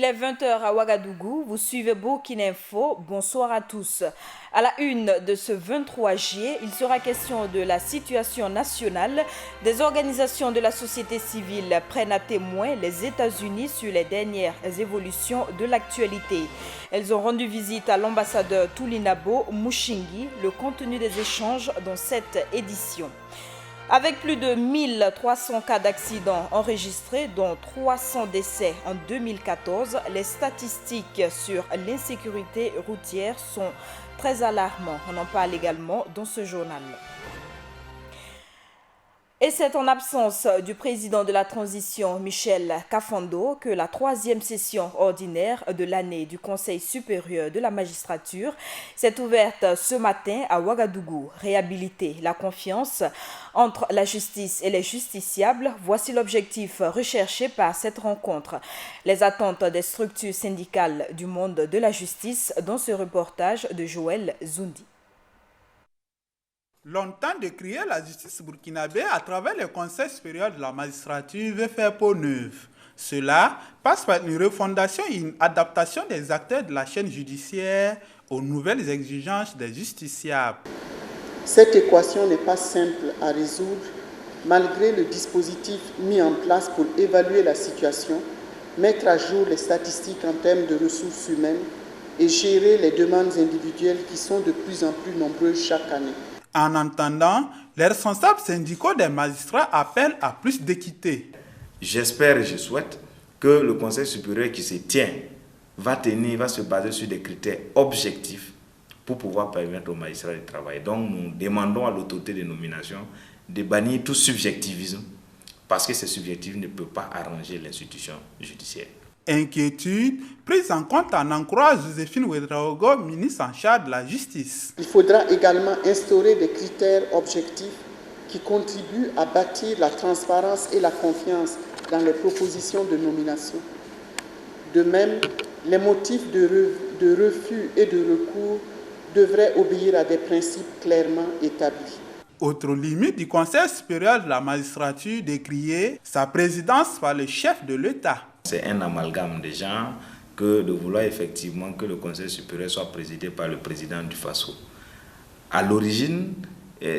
Il est 20 h à Ouagadougou, vous suivez Burkina Info, bonsoir à tous. À la une de ce 23 juillet, il sera question de la situation nationale. Des organisations de la société civile prennent à témoin les États-Unis sur les dernières évolutions de l'actualité. Elles ont rendu visite à l'ambassadeur Toulinabo Mouchingi, le contenu des échanges dans cette édition. Avec plus de 1300 cas d'accidents enregistrés, dont 300 décès en 2014, les statistiques sur l'insécurité routière sont très alarmantes. On en parle également dans ce journal. Et c'est en absence du président de la transition, Michel Kafando, que la troisième session ordinaire de l'année du Conseil supérieur de la magistrature s'est ouverte ce matin à Ouagadougou. Réhabiliter la confiance entre la justice et les justiciables, voici l'objectif recherché par cette rencontre. Les attentes des structures syndicales du monde de la justice dans ce reportage de Joël Zoundi. Longtemps décrié, la justice burkinabé, à travers le Conseil supérieur de la magistrature, veut faire peau neuve. Cela passe par une refondation et une adaptation des acteurs de la chaîne judiciaire aux nouvelles exigences des justiciables. Cette équation n'est pas simple à résoudre, malgré le dispositif mis en place pour évaluer la situation, mettre à jour les statistiques en termes de ressources humaines et gérer les demandes individuelles qui sont de plus en plus nombreuses chaque année. En entendant, les responsables syndicaux des magistrats appellent à plus d'équité. J'espère et je souhaite que le Conseil supérieur qui se tient va se baser sur des critères objectifs pour pouvoir permettre aux magistrats de travailler. Donc nous demandons à l'autorité de nomination de bannir tout subjectivisme parce que ce subjectivisme ne peut pas arranger l'institution judiciaire. Inquiétude prise en compte en encourageant Joséphine Ouedraogo, ministre en charge de la justice. Il faudra également instaurer des critères objectifs qui contribuent à bâtir la transparence et la confiance dans les propositions de nomination. De même, les motifs de refus et de recours devraient obéir à des principes clairement établis. Autre limite du Conseil supérieur de la magistrature décriée, sa présidence par le chef de l'État. C'est un amalgame de gens que de vouloir effectivement que le Conseil supérieur soit présidé par le président du FASO. À l'origine,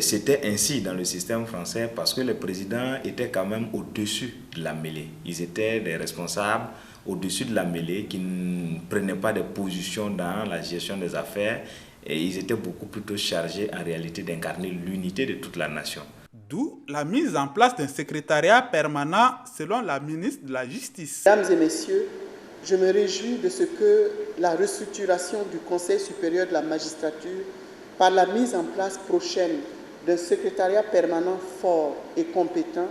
c'était ainsi dans le système français parce que les présidents étaient quand même au-dessus de la mêlée. Ils étaient des responsables au-dessus de la mêlée qui ne prenaient pas de position dans la gestion des affaires et ils étaient beaucoup plutôt chargés en réalité d'incarner l'unité de toute la nation. D'où la mise en place d'un secrétariat permanent selon la ministre de la Justice. Mesdames et messieurs, je me réjouis de ce que la restructuration du Conseil supérieur de la magistrature par la mise en place prochaine d'un secrétariat permanent fort et compétent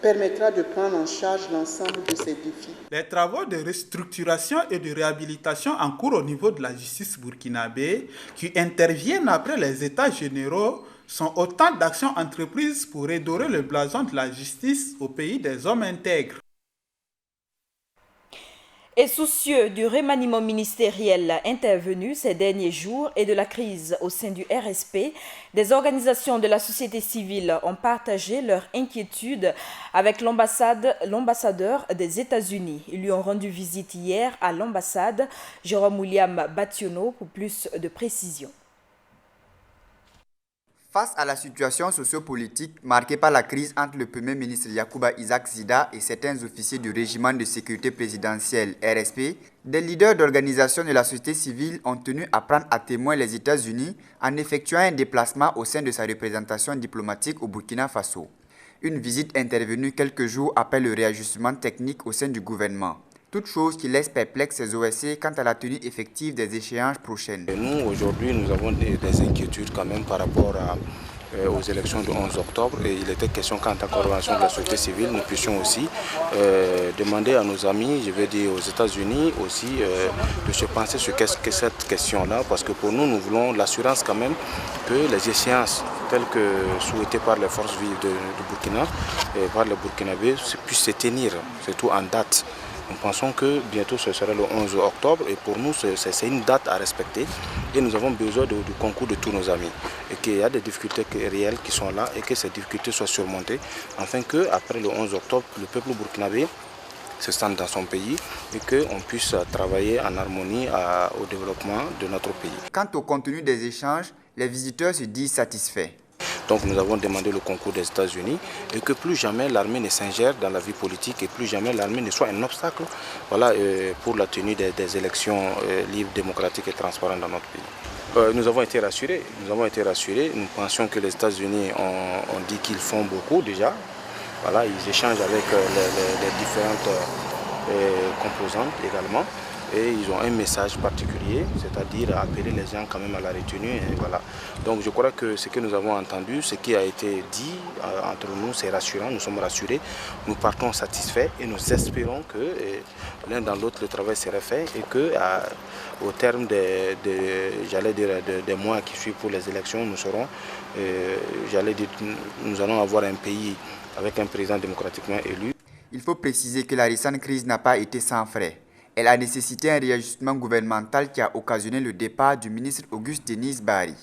permettra de prendre en charge l'ensemble de ces défis. Les travaux de restructuration et de réhabilitation en cours au niveau de la justice burkinabé, qui interviennent après les états généraux, sont autant d'actions entreprises pour redorer le blason de la justice au pays des hommes intègres. Et soucieux du remaniement ministériel intervenu ces derniers jours et de la crise au sein du RSP, des organisations de la société civile ont partagé leur inquiétude avec l'ambassadeur des États-Unis. Ils lui ont rendu visite hier à l'ambassade. Jérôme William Bationo pour plus de précisions. Face à la situation sociopolitique marquée par la crise entre le Premier ministre Yacouba Isaac Zida et certains officiers du régiment de sécurité présidentielle RSP, des leaders d'organisations de la société civile ont tenu à prendre à témoin les États-Unis en effectuant un déplacement au sein de sa représentation diplomatique au Burkina Faso. Une visite intervenue quelques jours après le réajustement technique au sein du gouvernement. Toute chose qui laisse perplexe ces OSC quant à la tenue effective des échéances prochaines. Nous, aujourd'hui, nous avons des inquiétudes quand même par rapport aux élections du 11 octobre. Et il était question qu'en tant qu'organisation de la société civile, nous puissions aussi demander à nos amis, je veux dire aux États-Unis aussi, de se penser sur cette question-là. Parce que pour nous, nous voulons l'assurance quand même que les échéances telles que souhaitées par les forces vives du Burkina et par les Burkinabés puissent se tenir, surtout en date. Nous pensons que bientôt ce sera le 11 octobre et pour nous c'est une date à respecter et nous avons besoin du concours de tous nos amis et qu'il y a des difficultés réelles qui sont là et que ces difficultés soient surmontées afin qu'après le 11 octobre le peuple burkinabé se sente dans son pays et qu'on puisse travailler en harmonie au développement de notre pays. Quant au contenu des échanges, les visiteurs se disent satisfaits. Donc nous avons demandé le concours des États-Unis et que plus jamais l'armée ne s'ingère dans la vie politique et plus jamais l'armée ne soit un obstacle pour la tenue des élections libres, démocratiques et transparentes dans notre pays. Nous avons été rassurés. Nous pensions que les États-Unis ont dit qu'ils font beaucoup déjà. Ils échangent avec les différentes composantes également. Et ils ont un message particulier, c'est-à-dire appeler les gens quand même à la retenue. Et voilà. Donc je crois que ce que nous avons entendu, ce qui a été dit entre nous, c'est rassurant, nous sommes rassurés, nous partons satisfaits et nous espérons que l'un dans l'autre le travail sera fait et qu'au terme des mois qui suivent pour les élections, nous allons avoir un pays avec un président démocratiquement élu. Il faut préciser que la récente crise n'a pas été sans frais. Elle a nécessité un réajustement gouvernemental qui a occasionné le départ du ministre Auguste Denis Barry.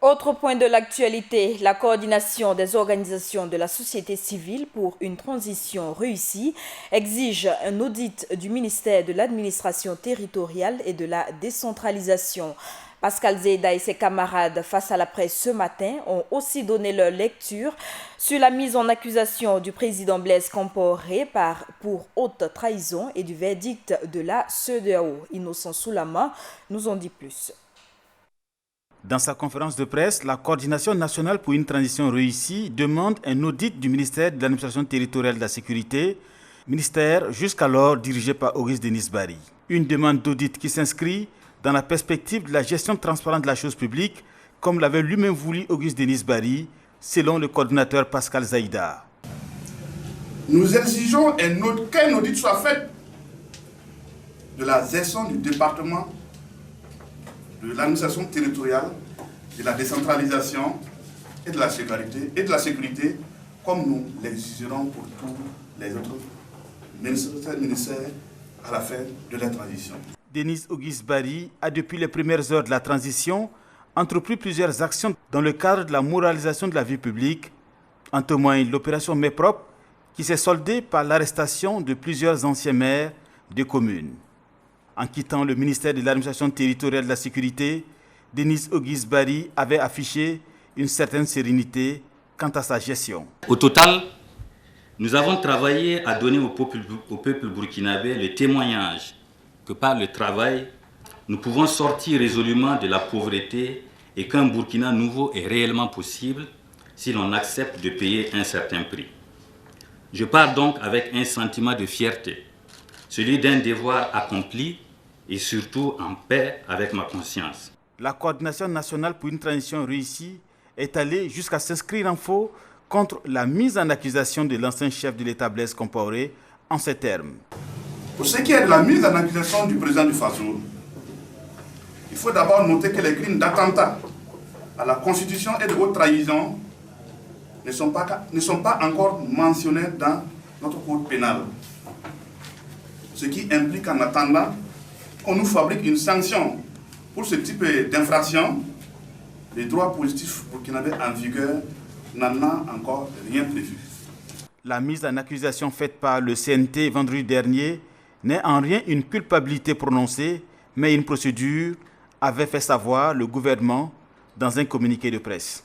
Autre point de l'actualité, la coordination des organisations de la société civile pour une transition réussie exige un audit du ministère de l'administration territoriale et de la décentralisation. Pascal Zeda et ses camarades face à la presse ce matin ont aussi donné leur lecture sur la mise en accusation du président Blaise Compaoré pour haute trahison et du verdict de la CEDEAO. Innocent Soulama nous en dit plus. Dans sa conférence de presse, la Coordination nationale pour une transition réussie demande un audit du ministère de l'administration territoriale de la sécurité, ministère jusqu'alors dirigé par Auguste Denis Barry. Une demande d'audit qui s'inscrit dans la perspective de la gestion transparente de la chose publique, comme l'avait lui-même voulu Auguste Denis Barry, selon le coordinateur Pascal Zeda. Nous exigeons qu'un audit soit fait de la gestion du département, de l'administration territoriale, de la décentralisation et de la sécurité, comme nous l'exigerons pour tous les autres ministères à la fin de la transition. Denis Auguste Barry a, depuis les premières heures de la transition, entrepris plusieurs actions dans le cadre de la moralisation de la vie publique. En témoigne l'opération Mains propres, qui s'est soldée par l'arrestation de plusieurs anciens maires de communes. En quittant le ministère de l'administration territoriale de la sécurité, Denis Auguste Barry avait affiché une certaine sérénité quant à sa gestion. Au total, nous avons travaillé à donner au peuple burkinabé le témoignage que par le travail, nous pouvons sortir résolument de la pauvreté et qu'un Burkina nouveau est réellement possible si l'on accepte de payer un certain prix. Je pars donc avec un sentiment de fierté, celui d'un devoir accompli et surtout en paix avec ma conscience. La Coordination nationale pour une transition réussie est allée jusqu'à s'inscrire en faux contre la mise en accusation de l'ancien chef de l'État Blaise Compaoré en ces termes. Pour ce qui est de la mise en accusation du président du Faso, il faut d'abord noter que les crimes d'attentat à la Constitution et de haute trahison ne sont pas encore mentionnés dans notre code pénal. Ce qui implique en attendant qu'on nous fabrique une sanction pour ce type d'infraction. Le droit positif burkinabé en vigueur n'en a encore rien prévu. La mise en accusation faite par le CNT vendredi dernier n'est en rien une culpabilité prononcée, mais une procédure, avait fait savoir le gouvernement dans un communiqué de presse.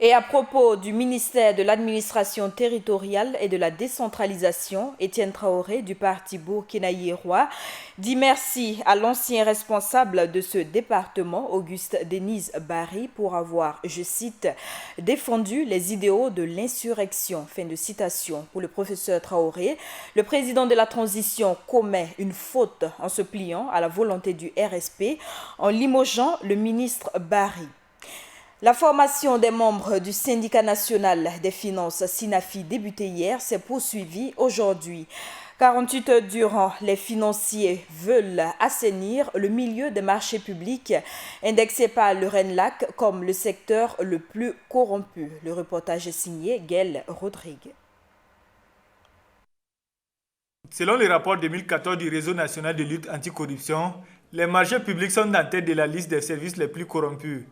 Et à propos du ministère de l'administration territoriale et de la décentralisation, Étienne Traoré du parti Burkinaï-Roi dit merci à l'ancien responsable de ce département, Auguste Denis Barry, pour avoir, je cite, défendu les idéaux de l'insurrection. Fin de citation. Pour le professeur Traoré, le président de la transition commet une faute en se pliant à la volonté du RSP en limogeant le ministre Barry. La formation des membres du syndicat national des finances SINAFI débutée hier s'est poursuivie aujourd'hui. 48 heures durant, les financiers veulent assainir le milieu des marchés publics indexé par le RENLAC comme le secteur le plus corrompu. Le reportage est signé Gaël Rodrigue. Selon le rapport 2014 du Réseau national de lutte anticorruption, les marchés publics sont en tête de la liste des services les plus corrompus.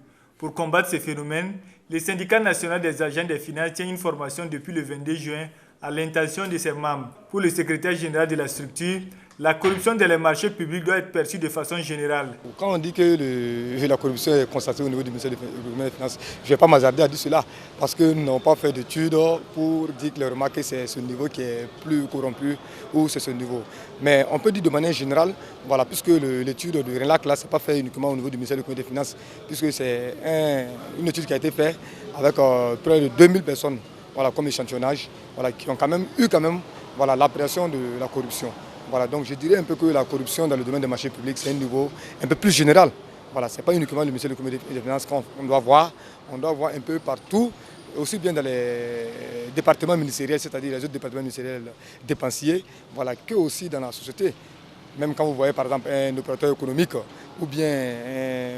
Pour combattre ces phénomènes, le syndicat national des agents des finances tient une formation depuis le 22 juin à l'intention de ses membres. Pour le secrétaire général de la structure, la corruption dans les marchés publics doit être perçue de façon générale. Quand on dit que la corruption est constatée au niveau du ministère des Finances, je ne vais pas m'hasarder à dire cela parce que nous n'avons pas fait d'études pour dire clairement que c'est ce niveau qui est plus corrompu ou c'est ce niveau. Mais on peut dire de manière générale, voilà, puisque l'étude de RENLAC, là, ce n'est pas fait uniquement au niveau du ministère des Finances, puisque c'est une étude qui a été faite avec près de 2000 personnes, voilà, comme échantillonnage, voilà, qui ont quand même eu voilà, l'appréhension de la corruption. Voilà, donc je dirais un peu que la corruption dans le domaine des marchés publics, c'est un niveau un peu plus général. Voilà, ce n'est pas uniquement le ministère des Finances qu'on doit voir, on doit voir un peu partout, aussi bien dans les départements ministériels, c'est-à-dire les autres départements ministériels dépensiers, voilà, que aussi dans la société. Même quand vous voyez par exemple un opérateur économique ou bien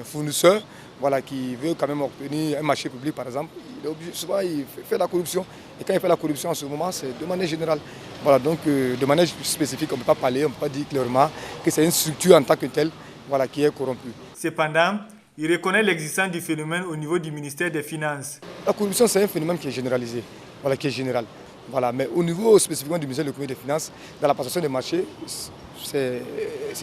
un fournisseur, voilà, qui veut quand même obtenir un marché public par exemple, il est obligé, souvent il fait la corruption. Et quand il fait la corruption en ce moment, c'est de manière générale. Voilà, donc de manière spécifique, on ne peut pas parler, on ne peut pas dire clairement que c'est une structure en tant que telle, voilà, qui est corrompue. Cependant, il reconnaît l'existence du phénomène au niveau du ministère des Finances. La corruption, c'est un phénomène qui est généralisé, voilà, qui est général. Voilà, mais au niveau spécifiquement du ministère de l'économie et des Finances, dans la passation des marchés, c'est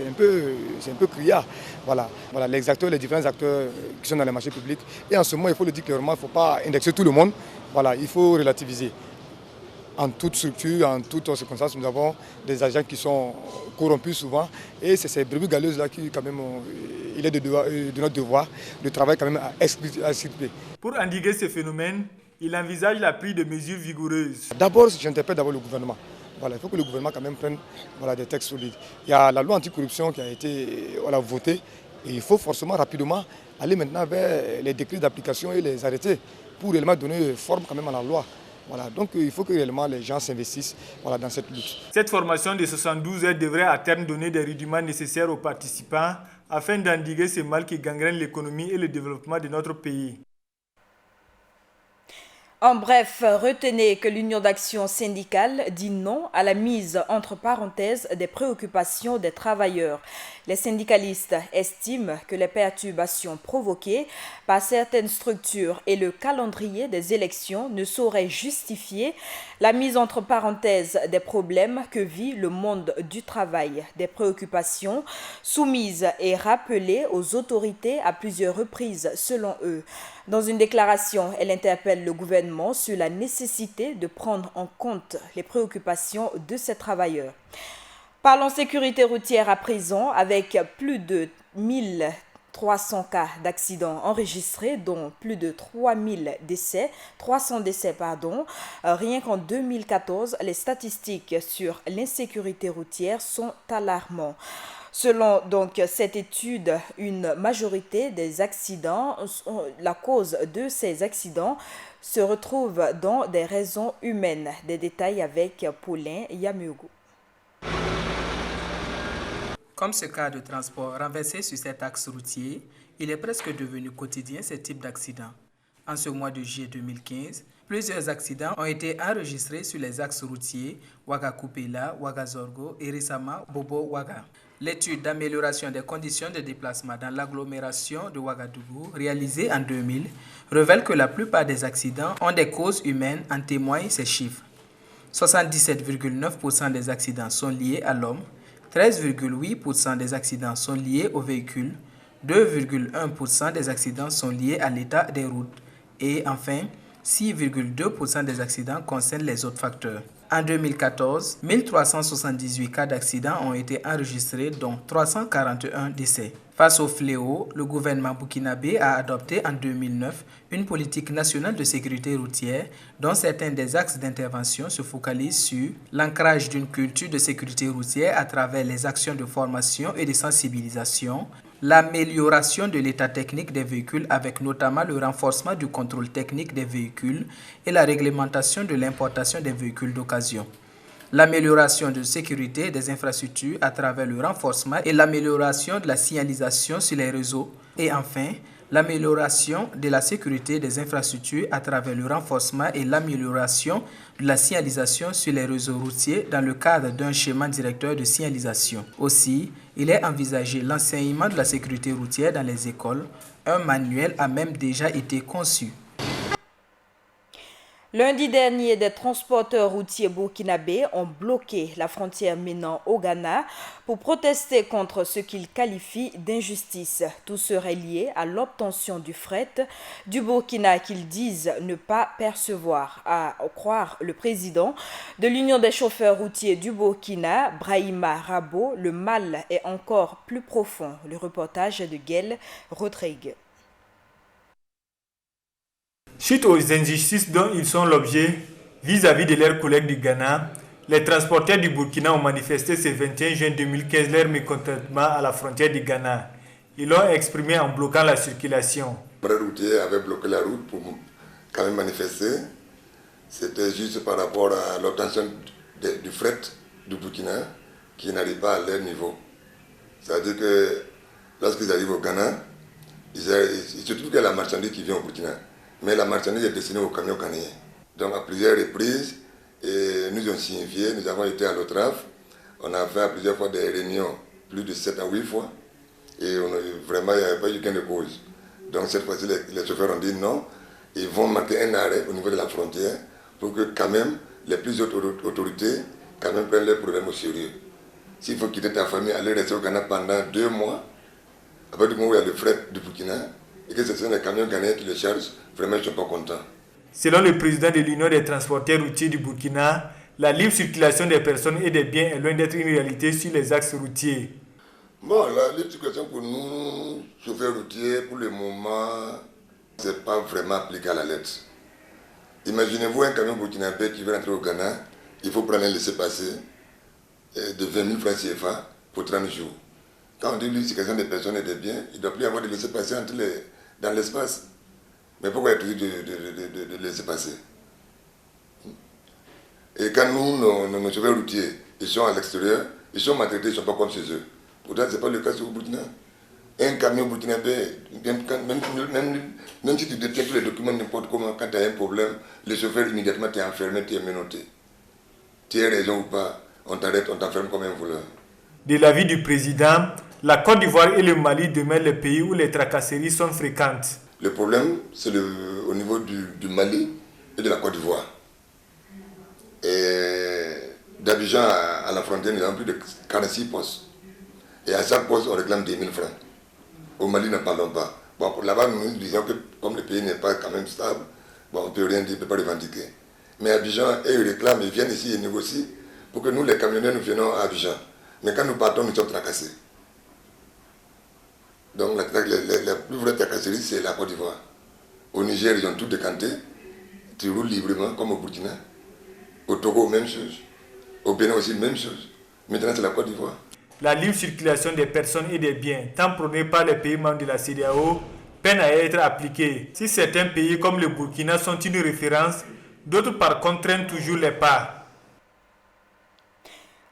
un peu criard. Voilà, les différents acteurs qui sont dans les marchés publics. Et en ce moment, il faut le dire clairement, il ne faut pas indexer tout le monde. Voilà, il faut relativiser. En toute structure, en toutes circonstances, nous avons des agents qui sont corrompus souvent. Et c'est ces brebis galeuses-là qui, quand même, il est de notre devoir de travailler quand même à extirper. Pour endiguer ces phénomènes, il envisage la prise de mesures vigoureuses. D'abord, j'interpelle le gouvernement. Voilà, il faut que le gouvernement quand même prenne, voilà, des textes solides. Il y a la loi anticorruption qui a été, voilà, votée. Et il faut forcément rapidement aller maintenant vers les décrets d'application et les arrêter pour réellement donner forme quand même à la loi. Voilà, donc il faut que réellement les gens s'investissent, voilà, dans cette lutte. Cette formation de 72 heures devrait à terme donner des rudiments nécessaires aux participants afin d'endiguer ces mal qui gangrènent l'économie et le développement de notre pays. En bref, retenez que l'Union d'action syndicale dit non à la mise entre parenthèses des préoccupations des travailleurs. Les syndicalistes estiment que les perturbations provoquées par certaines structures et le calendrier des élections ne sauraient justifier la mise entre parenthèses des problèmes que vit le monde du travail, des préoccupations soumises et rappelées aux autorités à plusieurs reprises selon eux. Dans une déclaration, elle interpelle le gouvernement sur la nécessité de prendre en compte les préoccupations de ces travailleurs. Parlons sécurité routière à présent, avec plus de 1300 cas d'accidents enregistrés, dont plus de 300 décès. Rien qu'en 2014, les statistiques sur l'insécurité routière sont alarmantes. Selon donc cette étude, une majorité des accidents, la cause de ces accidents se retrouve dans des raisons humaines. Des détails avec Paulin Yamugo. Comme ce cas de transport renversé sur cet axe routier, il est presque devenu quotidien ce type d'accident. En ce mois de juillet 2015, plusieurs accidents ont été enregistrés sur les axes routiers Ouaga-Kupela, Ouaga-Zorgo et récemment Bobo-Ouaga. L'étude d'amélioration des conditions de déplacement dans l'agglomération de Ouagadougou, réalisée en 2000, révèle que la plupart des accidents ont des causes humaines, en témoignent ces chiffres. 77,9% des accidents sont liés à l'homme, 13,8% des accidents sont liés aux véhicules, 2,1% des accidents sont liés à l'état des routes et enfin 6,2% des accidents concernent les autres facteurs. En 2014, 1378 cas d'accidents ont été enregistrés, dont 341 décès. Face au fléau, le gouvernement burkinabé a adopté en 2009 une politique nationale de sécurité routière dont certains des axes d'intervention se focalisent sur l'ancrage d'une culture de sécurité routière à travers les actions de formation et de sensibilisation, l'amélioration de l'état technique des véhicules avec notamment le renforcement du contrôle technique des véhicules et la réglementation de l'importation des véhicules d'occasion. L'amélioration de sécurité des infrastructures à travers le renforcement et l'amélioration de la signalisation sur les réseaux. Et enfin, l'amélioration de la sécurité des infrastructures à travers le renforcement et l'amélioration de la signalisation sur les réseaux routiers dans le cadre d'un schéma directeur de signalisation. Aussi, Il est envisagé l'enseignement de la sécurité routière dans les écoles. Un manuel a même déjà été conçu. Lundi dernier, des transporteurs routiers burkinabés ont bloqué la frontière menant au Ghana pour protester contre ce qu'ils qualifient d'injustice. Tout serait lié à l'obtention du fret du Burkina qu'ils disent ne pas percevoir. À croire le président de l'Union des chauffeurs routiers du Burkina, Brahima Rabo, le mal est encore plus profond. Le reportage de Gaël Rodrigue. Suite aux injustices dont ils sont l'objet vis-à-vis de leurs collègues du Ghana, les transporteurs du Burkina ont manifesté ce 21 juin 2015 leur mécontentement à la frontière du Ghana. Ils l'ont exprimé en bloquant la circulation. Les routiers avaient bloqué la route pour quand même manifester. C'était juste par rapport à l'obtention du fret du Burkina qui n'arrive pas à leur niveau. C'est-à-dire que lorsqu'ils arrivent au Ghana, il se trouve qu'il y a la marchandise qui vient au Burkina. Mais la marchandise est destinée aux camions ghanéens. Donc à plusieurs reprises, nous avons signifié, nous avons été à l'OTRAF, on a fait à plusieurs fois des réunions, plus de 7 à 8 fois, et vraiment il n'y avait pas eu gain de cause. Donc cette fois-ci, les chauffeurs ont dit non, ils vont marquer un arrêt au niveau de la frontière pour que quand même les plus hautes autorités quand même prennent leurs problèmes au sérieux. S'il faut quitter ta famille, aller rester au Ghana pendant 2 mois, à partir du moment où il y a le fret du Burkina, et que ce sont les camions ghanéens qui le chargent, vraiment je ne suis pas content. Selon le président de l'Union des transporteurs routiers du Burkina, la libre circulation des personnes et des biens est loin d'être une réalité sur les axes routiers. Bon, la libre circulation pour nous, chauffeurs routiers, pour le moment, ce n'est pas vraiment appliqué à la lettre. Imaginez-vous un camion burkinabé qui veut rentrer au Ghana, il faut prendre un laissez-passer de 20 000 francs CFA pour 30 jours. Quand on dit libre circulation des personnes et des biens, il ne doit plus y avoir de laissez-passer dans l'espace. Mais pourquoi il y a toujours de laisser passer? Et quand nos chauffeurs routiers, ils sont à l'extérieur, ils sont maltraités, ils ne sont pas comme chez eux. Pourtant, ce n'est pas le cas sur le Burkina. Un camion burkinabé, même si tu détiens tous les documents n'importe comment, quand tu as un problème, le chauffeur immédiatement t'est enfermé, t'es menotté. Tu as raison ou pas, on t'arrête, on t'enferme comme un voleur. De l'avis du président, la Côte d'Ivoire et le Mali demeurent les pays où les tracasseries sont fréquentes. Le problème, c'est au niveau du Mali et de la Côte d'Ivoire. Et d'Abidjan à la frontière, nous avons plus de 46 postes. Et à chaque poste, on réclame 10 000 francs. Au Mali, ne parlons pas. Bon, là-bas, nous disons que comme le pays n'est pas quand même stable, bon, on ne peut rien dire, on ne peut pas revendiquer. Mais Abidjan, ils réclament, ils viennent ici et négocient pour que nous, les camionneurs, nous venons à Abidjan. Mais quand nous partons, nous sommes tracassés. Donc la plus vraie tracasserie, c'est la Côte d'Ivoire. Au Niger, ils ont tout décanté. Tu roules librement, comme au Burkina. Au Togo, même chose. Au Bénin aussi, même chose. Maintenant, c'est la Côte d'Ivoire. La libre circulation des personnes et des biens, tant prônée par les pays membres de la CEDEAO, peine à être appliquée. Si certains pays comme le Burkina sont une référence, d'autres par contre traînent toujours les pas.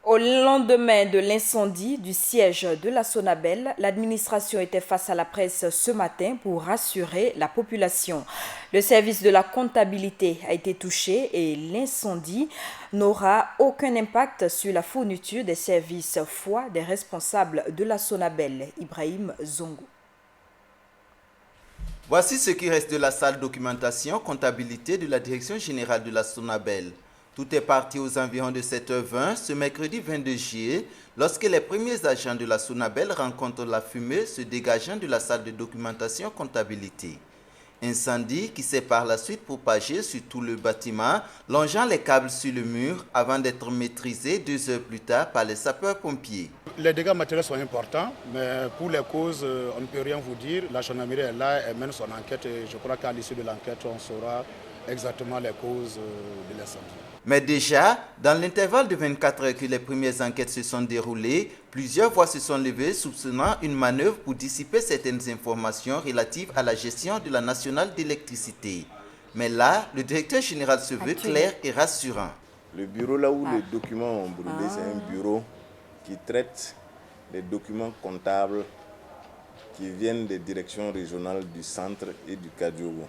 Au lendemain de l'incendie du siège de la Sonabel, l'administration était face à la presse ce matin pour rassurer la population. Le service de la comptabilité a été touché et l'incendie n'aura aucun impact sur la fourniture des services foi des responsables de la Sonabel, Ibrahim Zongo. Voici ce qui reste de la salle documentation comptabilité de la direction générale de la Sonabel. Tout est parti aux environs de 7h20 ce mercredi 22 juillet lorsque les premiers agents de la Sonabel rencontrent la fumée se dégageant de la salle de documentation comptabilité. Incendie qui s'est par la suite propagé sur tout le bâtiment, longeant les câbles sur le mur avant d'être maîtrisé 2 heures plus tard par les sapeurs-pompiers. Les dégâts matériels sont importants, mais pour les causes, on ne peut rien vous dire. La gendarmerie est là, elle mène son enquête et je crois qu'à l'issue de l'enquête, on saura exactement les causes de l'incendie. Mais déjà, dans l'intervalle de 24 heures que les premières enquêtes se sont déroulées, plusieurs voix se sont levées soupçonnant une manœuvre pour dissiper certaines informations relatives à la gestion de la nationale d'électricité. Mais là, le directeur général se veut clair et rassurant. Le bureau là où les documents ont brûlé, c'est un bureau qui traite les documents comptables qui viennent des directions régionales du centre et du Kadiogo.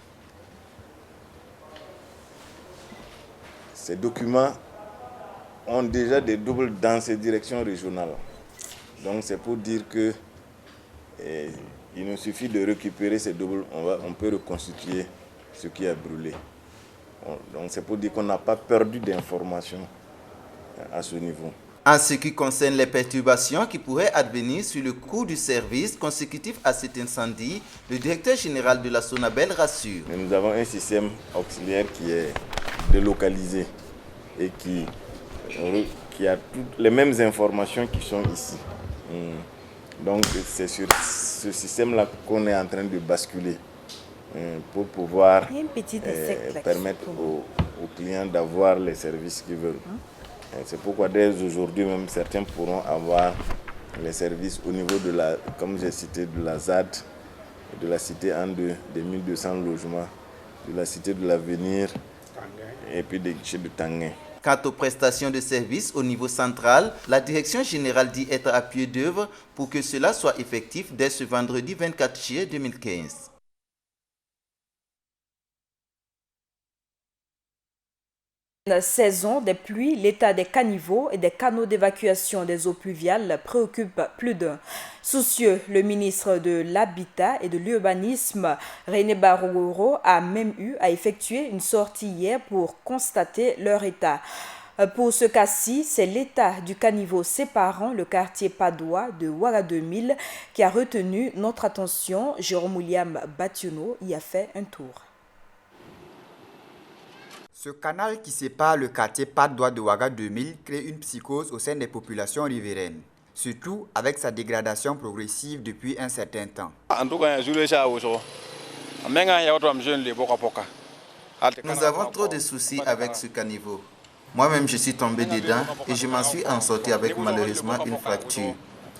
Ces documents ont déjà des doubles dans ces directions régionales. Donc c'est pour dire que il nous suffit de récupérer ces doubles, on peut reconstituer ce qui a brûlé. Donc c'est pour dire qu'on n'a pas perdu d'informations à ce niveau. En ce qui concerne les perturbations qui pourraient advenir sur le cours du service consécutif à cet incendie, le directeur général de la SONABEL rassure. Mais nous avons un système auxiliaire qui est délocalisé et qui a toutes les mêmes informations qui sont ici. Donc c'est sur ce système-là qu'on est en train de basculer pour pouvoir permettre aux clients d'avoir les services qu'ils veulent. C'est pourquoi dès aujourd'hui même certains pourront avoir les services au niveau de la, comme j'ai cité, de la ZAD, de la cité en deux, des 1200 logements, de la cité de l'Avenir et puis des guichets de Tanguay. Quant aux prestations de services au niveau central, la direction générale dit être à pied d'œuvre pour que cela soit effectif dès ce vendredi 24 juillet 2015. Saison des pluies, l'état des caniveaux et des canaux d'évacuation des eaux pluviales préoccupe plus d'un. Soucieux, le ministre de l'Habitat et de l'Urbanisme, René Barroso, a même eu à effectuer une sortie hier pour constater leur état. Pour ce cas-ci, c'est l'état du caniveau séparant le quartier padois de Ouaga 2000 qui a retenu notre attention. Jérôme William Bationo y a fait un tour. Ce canal qui sépare le quartier padois de Ouaga 2000 crée une psychose au sein des populations riveraines, surtout avec sa dégradation progressive depuis un certain temps. Nous avons trop de soucis avec ce caniveau. Moi-même, je suis tombé dedans et je m'en suis en sorti avec malheureusement une fracture.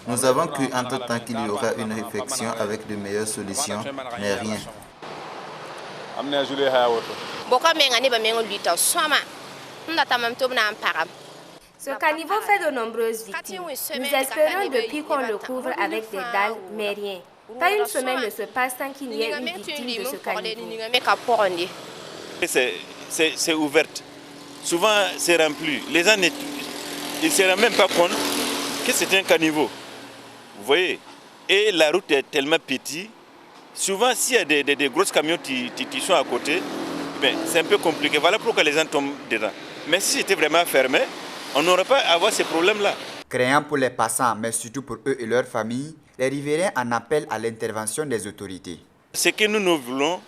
Nous avons cru entre-temps qu'il y aura une réflexion avec de meilleures solutions, mais rien. Ce caniveau fait de nombreuses victimes. Nous espérons depuis qu'on le couvre avec des dalles, mais rien. Pas une semaine ne se passe sans qu'il y ait une victime de ce caniveau. C'est ouvert. Souvent, c'est rempli. Les gens ne se rendent même pas compte que c'est un caniveau. Vous voyez? Et la route est tellement petite. Souvent, s'il y a des grosses camions qui sont à côté, c'est un peu compliqué. Voilà pourquoi les gens tombent dedans. Mais si c'était vraiment fermé, on n'aurait pas à avoir ces problèmes-là. Créant pour les passants, mais surtout pour eux et leurs familles, les riverains en appellent à l'intervention des autorités. Ce que nous voulons,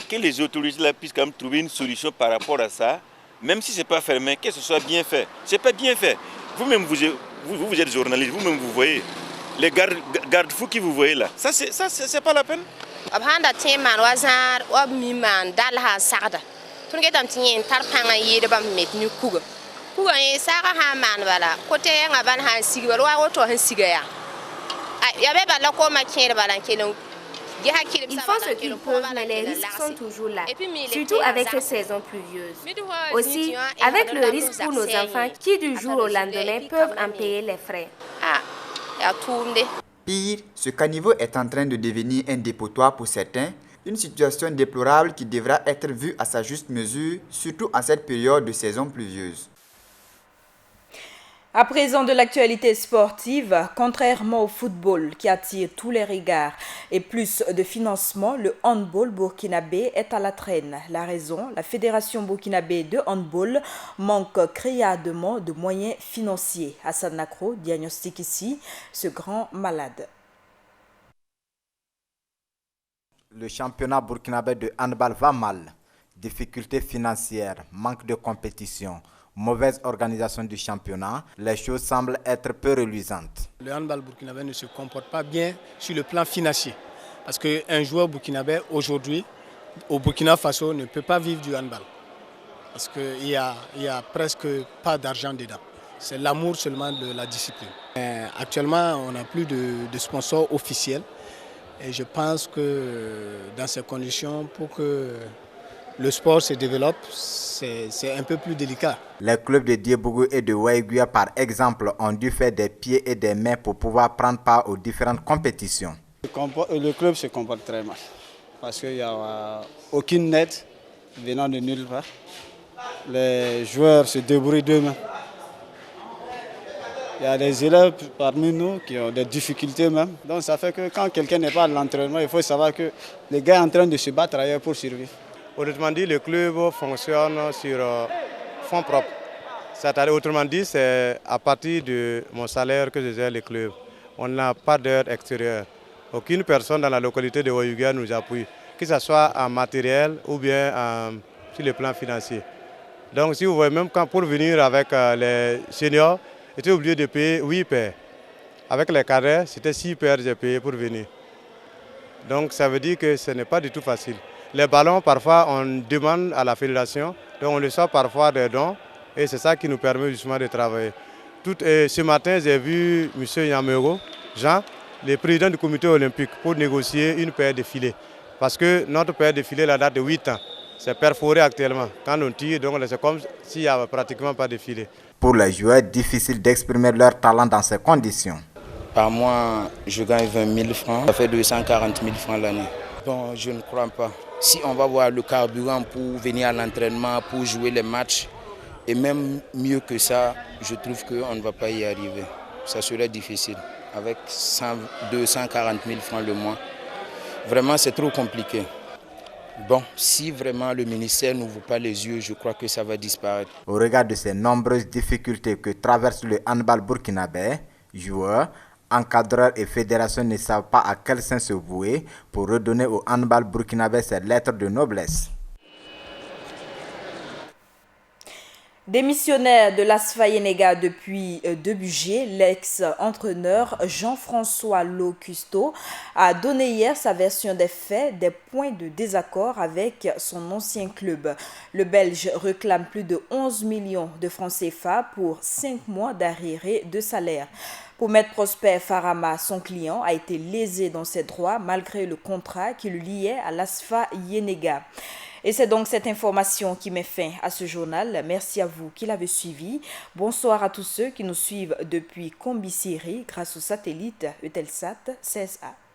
que les autorités là puissent quand même trouver une solution par rapport à ça, même si ce n'est pas fermé, que ce soit bien fait. Ce n'est pas bien fait. Vous-même, vous êtes journaliste, vous-même, vous voyez. Les garde-fous que vous voyez là, ça c'est pas la peine. Ils font ce qu'ils peuvent, mais les risques sont toujours là, surtout avec ces saisons pluvieuses. Aussi, avec le risque pour nos enfants qui du jour au lendemain peuvent en payer les frais. Pire, ce caniveau est en train de devenir un dépotoir pour certains, une situation déplorable qui devra être vue à sa juste mesure, surtout en cette période de saison pluvieuse. À présent de l'actualité sportive, contrairement au football qui attire tous les regards et plus de financement, le handball burkinabé est à la traîne. La raison, la Fédération burkinabé de handball manque criardement de moyens financiers. Hassan Nakro diagnostique ici ce grand malade. Le championnat burkinabé de handball va mal. Difficultés financières, manque de compétition, mauvaise organisation du championnat, les choses semblent être peu reluisantes. Le handball burkinabé ne se comporte pas bien sur le plan financier. Parce qu'un joueur burkinabé aujourd'hui, au Burkina Faso, ne peut pas vivre du handball. Parce qu'il y a presque pas d'argent dedans. C'est l'amour seulement de la discipline. Actuellement, on n'a plus de sponsors officiels. Et je pense que dans ces conditions, pour que le sport se développe, c'est un peu plus délicat. Les clubs de Diebougou et de Waïguia, par exemple, ont dû faire des pieds et des mains pour pouvoir prendre part aux différentes compétitions. Le club se comporte très mal parce qu'il n'y a aucune aide venant de nulle part. Les joueurs se débrouillent d'eux-mêmes. Il y a des élèves parmi nous qui ont des difficultés même. Donc ça fait que quand quelqu'un n'est pas à l'entraînement, il faut savoir que les gars sont en train de se battre ailleurs pour survivre. Autrement dit, le club fonctionne sur fonds propres. C'est-à-dire, autrement dit, c'est à partir de mon salaire que je gère le club. On n'a pas d'aide extérieure. Aucune personne dans la localité de Ouayouga nous appuie, que ce soit en matériel ou bien sur le plan financier. Donc si vous voyez, même quand pour venir avec les seniors, j'étais obligé de payer 8 paires. Avec les cadets, c'était 6 paires que j'ai payé pour venir. Donc ça veut dire que ce n'est pas du tout facile. Les ballons, parfois, on demande à la fédération, donc on reçoit parfois des dons, et c'est ça qui nous permet justement de travailler. Ce matin, j'ai vu M. Yamero, Jean, le président du comité olympique, pour négocier une paire de filets. Parce que notre paire de filets, la date de 8 ans, c'est perforé actuellement. Quand on tire, donc c'est comme s'il n'y avait pratiquement pas de filet. Pour les joueurs, difficile d'exprimer leur talent dans ces conditions. Par mois, je gagne 20 000 francs. Ça fait 240 000 francs l'année. Bon, je ne crois pas. Si on va voir le carburant pour venir à l'entraînement, pour jouer les matchs, et même mieux que ça, je trouve qu'on ne va pas y arriver. Ça serait difficile. Avec 240 000 francs le mois, vraiment c'est trop compliqué. Bon, si vraiment le ministère n'ouvre pas les yeux, je crois que ça va disparaître. Au regard de ces nombreuses difficultés que traverse le handball burkinabé, joueurs, encadreurs et fédérations ne savent pas à quel sens se vouer pour redonner au handball burkinabé ses lettres de noblesse. Démissionnaire de l'ASFA Yenega depuis début juillet, l'ex-entraîneur Jean-François Locusto a donné hier sa version des faits, des points de désaccord avec son ancien club. Le Belge réclame plus de 11 millions de francs CFA pour 5 mois d'arriérés de salaire. Pour Maître Prosper Farama, son client a été lésé dans ses droits malgré le contrat qui le liait à l'ASFA Yenega. Et c'est donc cette information qui met fin à ce journal. Merci à vous qui l'avez suivi. Bonsoir à tous ceux qui nous suivent depuis Combisiri grâce au satellite Eutelsat 16A.